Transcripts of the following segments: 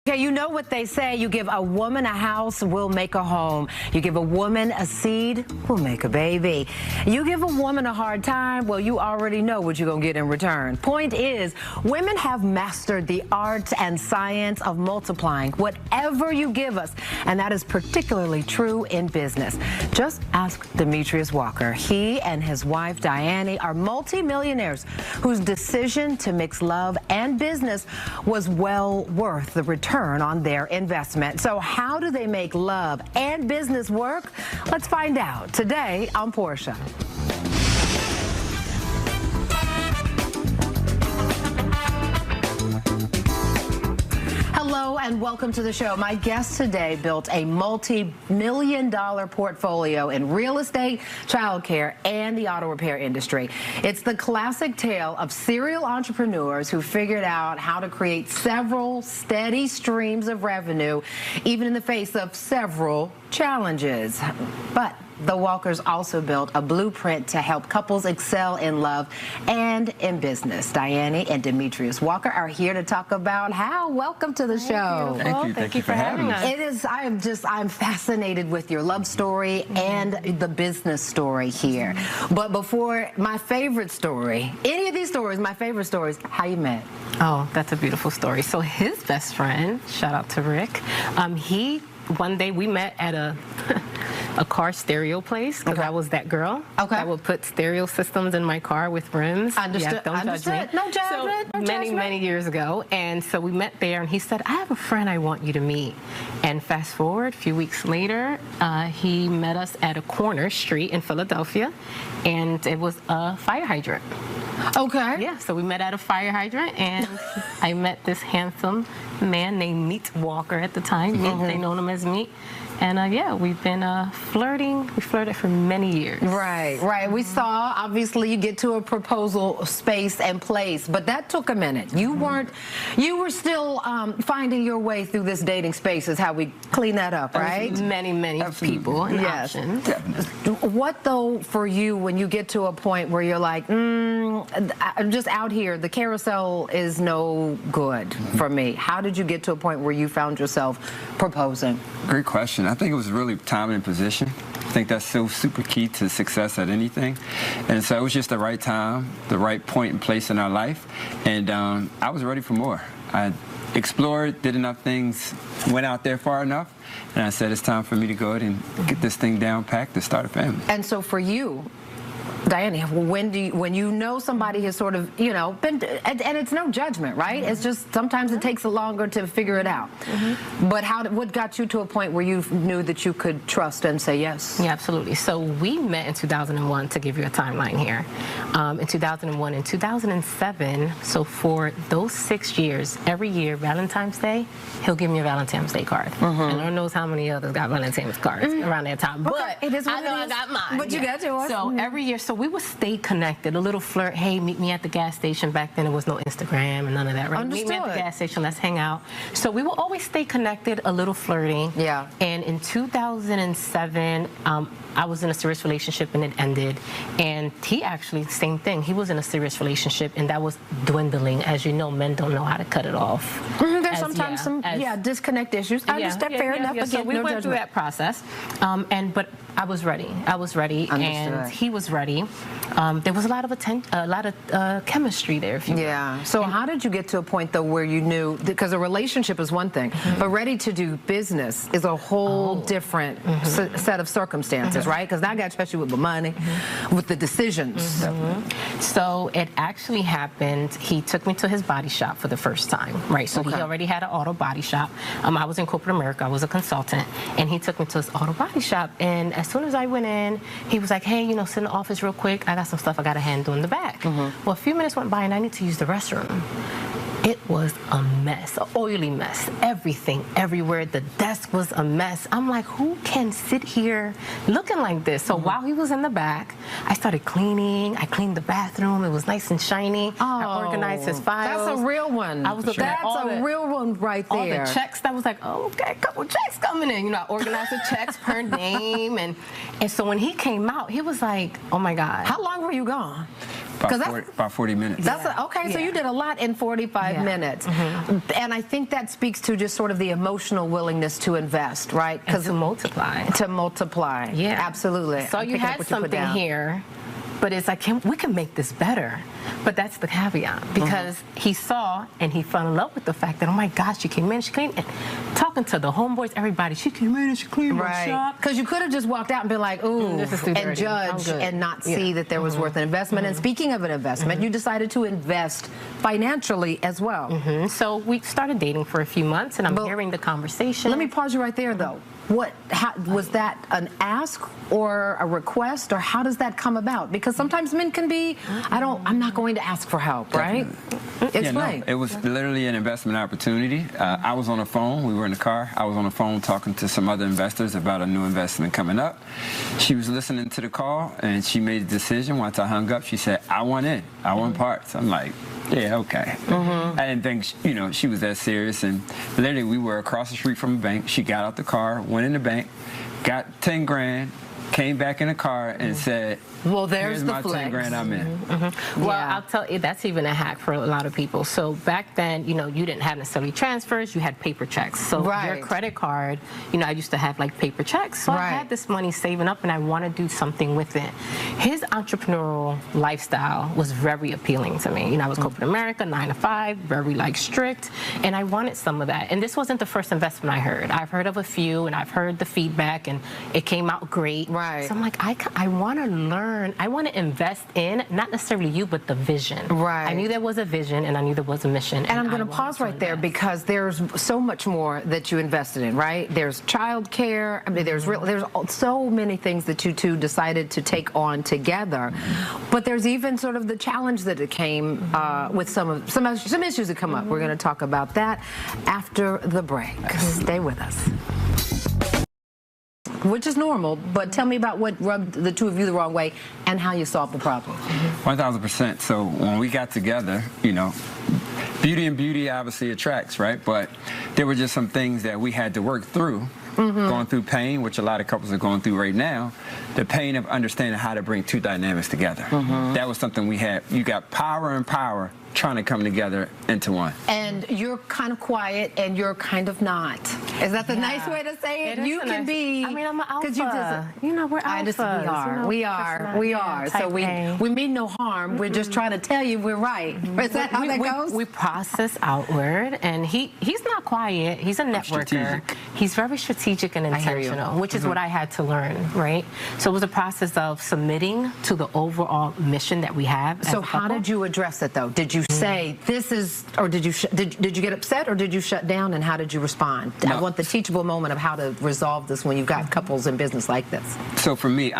Okay, you know what they say, you give a woman a house, we'll make a home. You give a woman a seed, we'll make a baby. You give a woman a hard time, well, you already know what you're going to get in return. Point is, women have mastered the art and science of multiplying whatever you give us, and that is particularly true in business. Just ask Demetrius Walker. He and his wife, Diane, are multimillionaires whose decision to mix love and business was well worth the return on their investment. So how do they make love and business work? Let's find out today on Portia. Hello and welcome to the show. My guest today built a multi-million-dollar portfolio in real estate, childcare, and the auto repair industry. It's the classic tale of serial entrepreneurs who figured out how to create several steady streams of revenue, even in the face of several challenges. But the Walkers also built a blueprint to help couples excel in love and in business. Diane and Demetrius Walker are here to talk about how. Welcome to the show. Thank you for having us. It is, I'm fascinated with your love story and the business story here. But before my favorite story, any of these stories, my favorite stories, how you met. Oh, that's a beautiful story. So his best friend, shout out to Rick, one day we met at a car stereo place, because I was that girl that would put stereo systems in my car with rims. Understood. Yeah, don't judge me. No judgment. So many years ago, and so we met there, and he said, I have a friend I want you to meet. And fast forward a few weeks later, he met us at a corner street in Philadelphia, and it was a fire hydrant. Okay. Yeah, so we met at a fire hydrant, and I met this handsome man named Meat Walker at the time. They known him as Meat. And yeah, we've been flirting. We flirted for many years. Right. We saw, obviously, you get to a proposal space and place, but that took a minute. You were still finding your way through this dating space, is how we clean that up, right? Many people and options. What, though, for you, when you get to a point where you're like, I'm just out here, the carousel is no good for me. How did you get to a point where you found yourself proposing? Great question. I think it was really timing and position. I think that's so super key to success at anything. And so it was just the right time, the right point and place in our life. And I was ready for more. I explored, did enough things, went out there far enough, and I said it's time for me to go ahead and get this thing down packed to start a family. And so for you, Diane, when you know somebody has sort of, been, and it's no judgment, right? It's just sometimes it takes longer to figure it out. But what got you to a point where you knew that you could trust and say yes? Yeah, absolutely. So we met in 2001, to give you a timeline here. In 2001 and 2007, so for those 6 years, every year, Valentine's Day, he'll give me a Valentine's Day card. And Lord knows how many others got Valentine's cards around that time. But it is what I know it is. I got mine. But you got yours. So every year, so we would stay connected, a little flirt. Hey, meet me at the gas station. Back then, it was no Instagram and none of that, right? Understood. Meet me at the gas station. Let's hang out. So we will always stay connected, a little flirting. Yeah. And in 2007, I was in a serious relationship and it ended. And he actually, same thing. He was in a serious relationship and that was dwindling. As you know, men don't know how to cut it off. There's sometimes some disconnect issues. I understand, fair enough. Again, so we went through that process. But I was ready. Understood. And he was ready. There was a lot of chemistry there, if you will. So how did you get to a point, though, where you knew, because a relationship is one thing, but ready to do business is a whole different set of circumstances, right? Because now I got to trust you with the money, with the decisions. So it actually happened, he took me to his body shop for the first time, right? So he already had an auto body shop. I was in corporate America, I was a consultant, and he took me to his auto body shop, and as soon as I went in, he was like, hey, sit in the office real quick, I got some stuff I got to handle in the back. Well, a few minutes went by and I need to use the restroom. It was a mess, an oily mess, everything, everywhere. The desk was a mess. I'm like, who can sit here looking like this? So while he was in the back, I started cleaning. I cleaned the bathroom. It was nice and shiny. I organized his files. That's a real one. I was looking at That's a real one right there. All the checks. I was like, oh, okay, a couple checks coming in. I organized the checks per name. And so when he came out, he was like, oh, my God. How long were you gone? About 40 minutes. That's okay. So you did a lot in 45 minutes, and I think that speaks to just sort of the emotional willingness to invest, right? And to multiply. To multiply. Yeah, absolutely. So you had something here, but it's like, we can make this better. But that's the caveat, because he saw and he fell in love with the fact that, oh my gosh, she came in, she cleaned, and talking to the homeboys, everybody, she came in and she cleaned my shop. Because you could have just walked out and been like, ooh, this is too and dirty. judge and not see that there was worth an investment. And speaking of an investment, you decided to invest financially as well. So we started dating for a few months, and I'm hearing the conversation. Let me pause you right there, though. Was that an ask or a request, or how does that come about? Because sometimes men can be, I'm not going to ask for help, right? Explain. It was literally an investment opportunity. I was on the phone. We were in the car. I was on the phone talking to some other investors about a new investment coming up. She was listening to the call, and she made a decision. Once I hung up, she said, I want in. I want parts. I'm like, yeah, okay. I didn't think, she was that serious. And literally, we were across the street from a bank. She got out the car, went in the bank, got 10 grand, came back in the car and said, well, there's here's my 10 grand I'm in. Well, I'll tell you, that's even a hack for a lot of people. So back then, you didn't have necessarily transfers, you had paper checks. So your credit card, I used to have like paper checks. So I had this money saving up and I want to do something with it. His entrepreneurial lifestyle was very appealing to me. I was corporate America, 9 to 5, very like strict, and I wanted some of that. And this wasn't the first investment I heard. I've heard of a few and I've heard the feedback and it came out great. So I'm like, I want to learn. I want to invest in, not necessarily you, but the vision. I knew there was a vision and I knew there was a mission. And I'm going to pause right there because there's so much more that you invested in, right? There's child care. I mean, there's so many things that you two decided to take on together. But there's even sort of the challenge that it came with some issues that come up. We're going to talk about that after the break. Stay with us. Which is normal, but tell me about what rubbed the two of you the wrong way and how you solved the problem. 1,000%. So when we got together, beauty and beauty obviously attracts, right? But there were just some things that we had to work through. Going through pain, which a lot of couples are going through right now, the pain of understanding how to bring two dynamics together. That was something we had. You got power and power trying to come together into one. And you're kind of quiet and you're kind of not. Is that the nice way to say it? You can be. I mean, I'm an alpha. We're alphas. We are. So we mean no harm. We're just trying to tell you we're right. Is that how that goes? We process outward, and he's not quiet. He's a networker. He's very strategic and intentional, which is what I had to learn, right? So it was a process of submitting to the overall mission that we have. So how did you address it, though? Did you say this is, or did you get upset, or did you shut down, and how did you respond? I want the teachable moment of how to resolve this when you've got couples in business like this. So for me,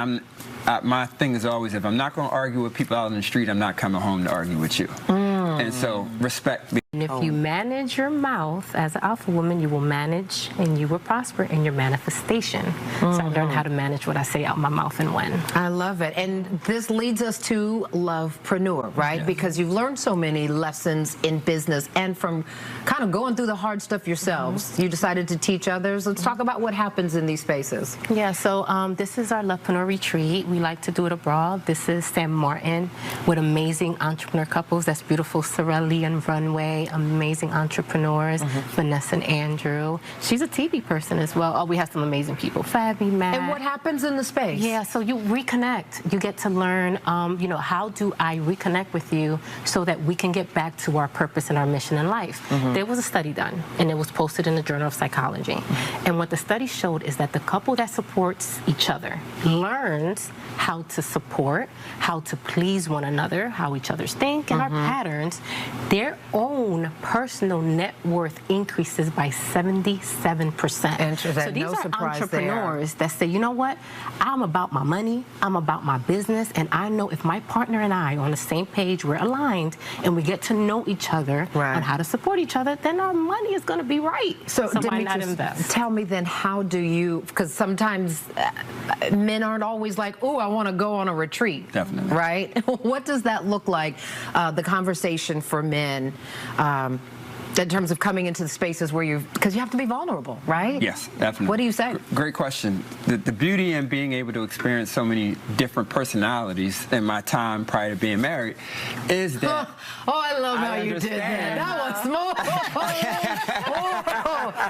my thing is always, if I'm not going to argue with people out in the street, I'm not coming home to argue with you. And so respect. And if you manage your mouth as an alpha woman, you will manage and you will prosper in your manifestation. So I learned how to manage what I say out my mouth and when. I love it. And this leads us to Lovepreneur, right? Because you've learned so many lessons in business, and from kind of going through the hard stuff yourselves, you decided to teach others. Let's talk about what happens in these spaces. Yeah, so this is our Lovepreneur retreat. We like to do it abroad. This is San Martin with amazing entrepreneur couples. That's beautiful Sorelli and Runway, amazing entrepreneurs, Vanessa and Andrew. She's a TV person as well. Oh, we have some amazing people, Fabi, Matt. And what happens in the space? Yeah, so you reconnect. You get to learn, how do I reconnect with you so that we can get back to our purpose and our mission in life. There was a study done, and it was posted in the Journal of Psychology. And what the study showed is that the couple that supports each other learns how to support, how to please one another, how each other's think, and our patterns. Their own personal net worth increases by 77%. Interesting. So these are entrepreneurs that say, you know what, I'm about my money, I'm about my business, and I know if my partner and I are on the same page, we're aligned, and we get to know each other on how to support each other, then our money is going to be right. So why not invest? Tell me then, how do you, because sometimes men aren't always like, oh, I want to go on a retreat. Definitely. Right? What does that look like, the conversation for men? In terms of coming into the spaces where because you have to be vulnerable, right? Yes, definitely. What do you say? Great question. The beauty in being able to experience so many different personalities in my time prior to being married is that I love how you did that. That was smooth.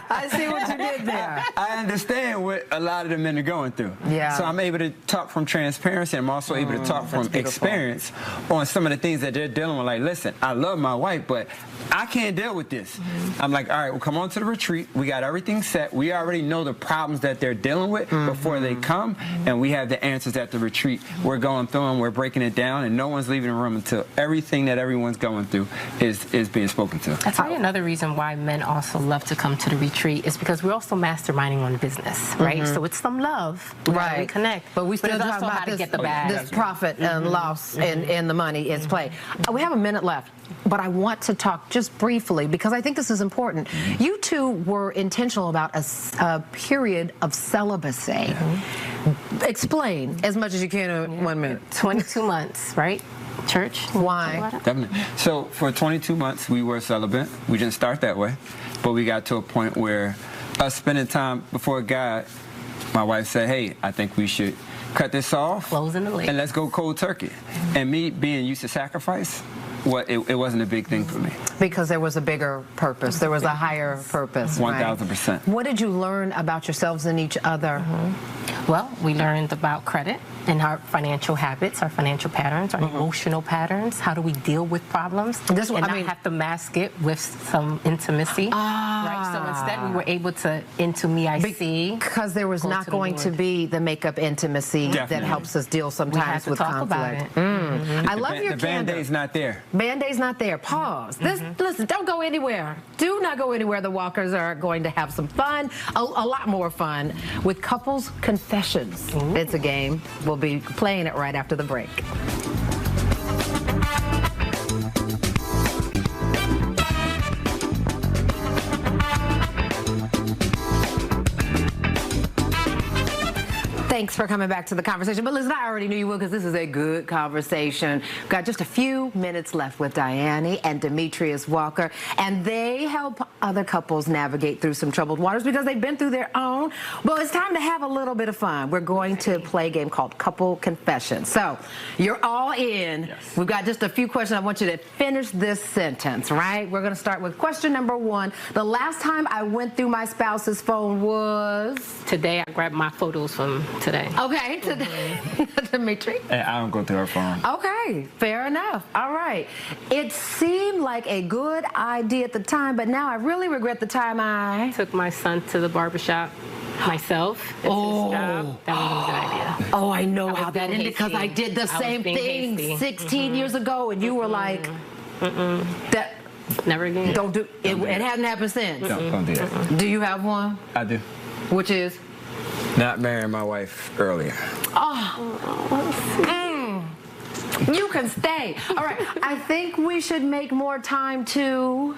I see what you did there. I understand what a lot of the men are going through. Yeah. So I'm able to talk from transparency. I'm also able to talk from experience on some of the things that they're dealing with. Like, listen, I love my wife, but I can't deal with this. I'm like, all right, well, come on to the retreat. We got everything set. We already know the problems that they're dealing with before they come, and we have the answers at the retreat. We're going through them, we're breaking it down, and no one's leaving the room until everything that everyone's going through is being spoken to. That's probably another reason why men also love to come to the retreat, is because we're also masterminding on business, right? So it's some love, right? Reconnect, but we still talk about to get the bag. This profit and loss and the money is play. We have a minute left, but I want to talk just briefly because I think this is important. You two were intentional about a period of celibacy. Explain as much as you can in 1 minute. 22 months, right? Church? Why? Definitely. So for 22 months, we were celibate. We didn't start that way, but we got to a point where us spending time before God, my wife said, hey, I think we should cut this off Closing the lid. and let's go cold turkey. And me being used to sacrifice, it wasn't a big thing for me. Because there was a bigger purpose. There was a higher purpose. 1,000%. What did you learn about yourselves and each other? Well, we learned about credit and our financial habits, our financial patterns, our emotional patterns. How do we deal with problems? This one, and not have to mask it with some intimacy. Right? So instead, we were able to, into me, I see. Because there was not going to be the makeup intimacy that helps us deal sometimes with conflict. I love your The Band-Aid's not there. Band-Aid's not there. Pause. Listen, don't go anywhere. Do not go anywhere. The Walkers are going to have some fun, a lot more fun, with Couples Confessions. It's a game. We'll be playing it right after the break. Thanks for coming back to the conversation. But listen, I already knew you would because this is a good conversation. We've got just a few minutes left with Diane and Demetrius Walker, and they help other couples navigate through some troubled waters because they've been through their own. Well, it's time to have a little bit of fun. We're going to play a game called Couple Confessions. So you're all in. Yes. We've got just a few questions. I want you to finish this sentence, right? We're going to start with question number 1. The last time I went through my spouse's phone was? Today, I grabbed my photos from today. Okay, today. Dimitri? I don't go through her phone. Okay, fair enough. All right. It seemed like a good idea at the time, but now I really regret the time I took my son to the barbershop myself. It's his job. That wasn't a good idea. Oh, I know how that ended because I did the same thing 16 years ago, and you were like, that. Never again. Don't do it. It hasn't happened since. Don't do that. Do you have one? I do. Which is? Not marrying my wife earlier. You can stay. All right. I think we should make more time to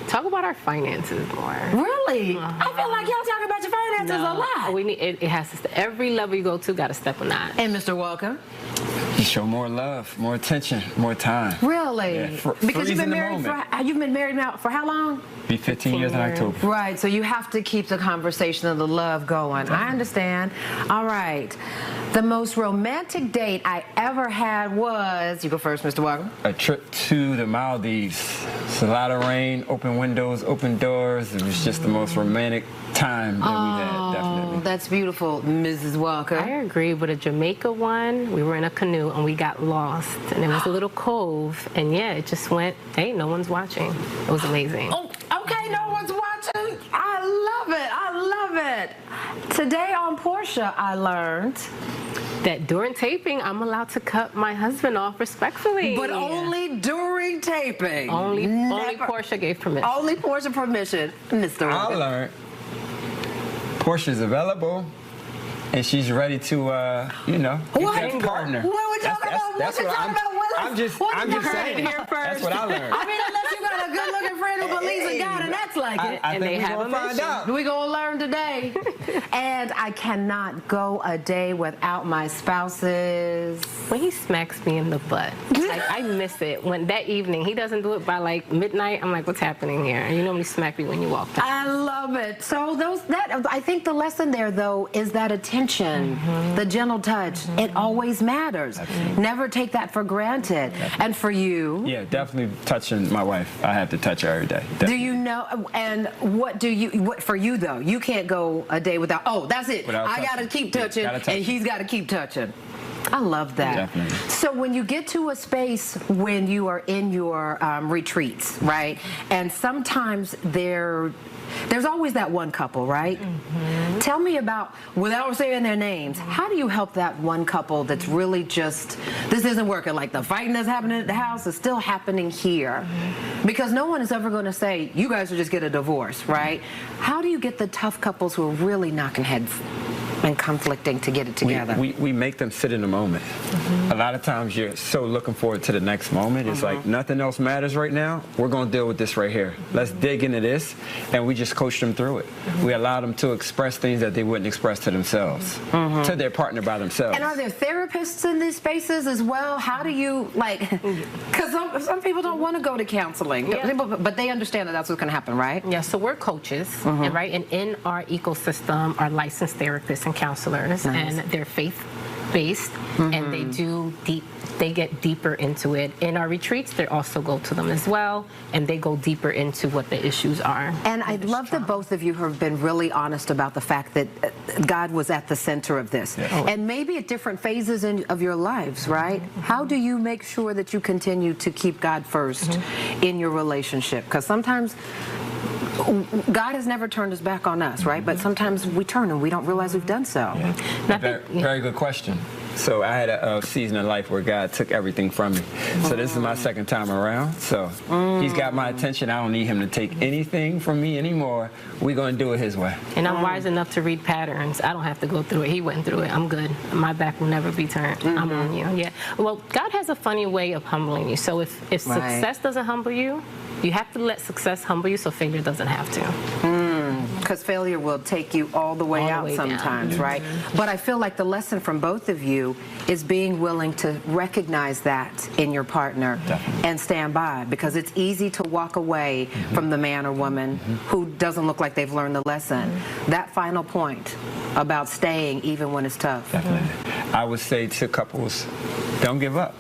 talk about our finances more. Really? I feel like y'all talk about your finances a lot. We need it has to. Every level you go to, got to step on that. And Mr. Walker? You show more love, more attention, more time. Really? Yeah, because you've been married now for how long? Be 15 years in October. Right, so you have to keep the conversation and the love going. I understand. All right. The most romantic date I ever had was, you go first, Mr. Walker. A trip to the Maldives. It's a lot of rain, open windows, open doors. It was just the most romantic time that we had, definitely. That's beautiful, Mrs. Walker. I agree with a Jamaica one. We were in a canoe and we got lost. And it was a little cove. And yeah, it just went, hey, no one's watching. It was amazing. Oh, okay, no one's watching. I love it. I love it. Today on Portia, I learned that during taping, I'm allowed to cut my husband off respectfully. But only during taping. Only Portia gave permission. Only Portia permission, Mr. I learned Portia's available, and she's ready to, get that partner. What we talking about? I'm just saying. Here first. That's what I learned. I mean, unless you got a good-looking friend who believes in God and acts like it. I And think they we're have gonna a find mission. out. We're going to learn today. And I cannot go a day without my spouse's... When he smacks me in the butt, like I miss it. When that evening, he doesn't do it by like midnight. I'm like, what's happening here? And you normally smack me when you walk down. I love it. So I think the lesson there, though, is that attention, the gentle touch. It always matters. Never take that for granted. And for you... Yeah, definitely touching my wife. I have to touch her every day. Definitely. Do you know, and what for you, though? You can't go a day without, oh, that's it. Without I got to touching. keep touching, Yeah, gotta touch. and he's got to keep touching. I love that. Definitely. So when you get to a space when you are in your retreats, right? And sometimes there's always that one couple, right? Tell me about, without saying their names, how do you help that one couple that's really just, this isn't working, like the fighting that's happening at the house is still happening here? Because no one is ever going to say, you guys should just get a divorce, right? How do you get the tough couples who are really knocking heads and conflicting to get it together? We make them sit in the moment. A lot of times you're so looking forward to the next moment. It's like nothing else matters right now. We're going to deal with this right here. Let's dig into this, and we just coach them through it. We allow them to express things that they wouldn't express to themselves, to their partner by themselves. And are there therapists in these spaces as well? How do you, like, because some people don't want to go to counseling, but they understand that that's what's going to happen, right? Yeah, so we're coaches, and right, and in our ecosystem are licensed therapists and counselors, and they're faith-based, and they get deeper into it. In our retreats, they also go to them as well, and they go deeper into what the issues are. And I love that both of you have been really honest about the fact that God was at the center of this. And maybe at different phases of your lives, right? How do you make sure that you continue to keep God first in your relationship? Because sometimes God has never turned his back on us, right? But sometimes we turn and we don't realize we've done so. Very good question. So I had a season of life where God took everything from me. So this is my second time around. So he's got my attention. I don't need him to take anything from me anymore. We're going to do it his way. And I'm wise enough to read patterns. I don't have to go through it. He went through it. I'm good. My back will never be turned. I'm on you. Yeah. Well, God has a funny way of humbling you. So if success doesn't humble you, you have to let success humble you so failure doesn't have to. Because failure will take you all the way out sometimes, right? But I feel like the lesson from both of you is being willing to recognize that in your partner and stand by, because it's easy to walk away from the man or woman who doesn't look like they've learned the lesson. That final point about staying even when it's tough. Definitely. I would say to couples, don't give up.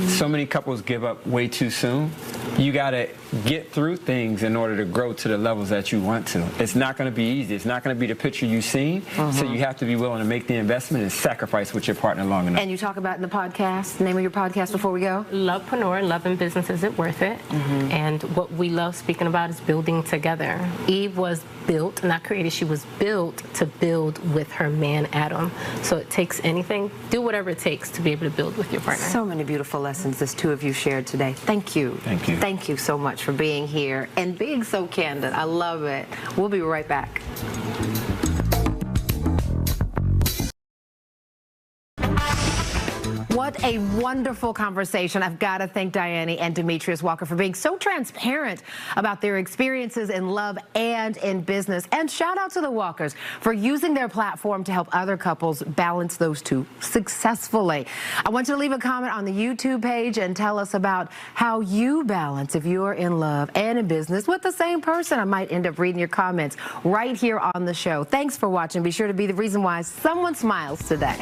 So many couples give up way too soon. You got to get through things in order to grow to the levels that you want to. It's not going to be easy. It's not going to be the picture you've seen. So you have to be willing to make the investment and sacrifice with your partner long enough. And you talk about in the podcast, the name of your podcast before we go? Lovepreneur, Love in Business, Is It Worth It? And what we love speaking about is building together. Eve was built, not created, she was built to build with her man Adam. So it takes anything, do whatever it takes to be able to build with your partner. So many beautiful lessons this two of you shared today. Thank you. Thank you. Thank you so much for being here and being so candid. I love it. We'll be right back. What a wonderful conversation. I've got to thank Diane and Demetrius Walker for being so transparent about their experiences in love and in business. And shout out to the Walkers for using their platform to help other couples balance those two successfully. I want you to leave a comment on the YouTube page and tell us about how you balance if you're in love and in business with the same person. I might end up reading your comments right here on the show. Thanks for watching. Be sure to be the reason why someone smiles today.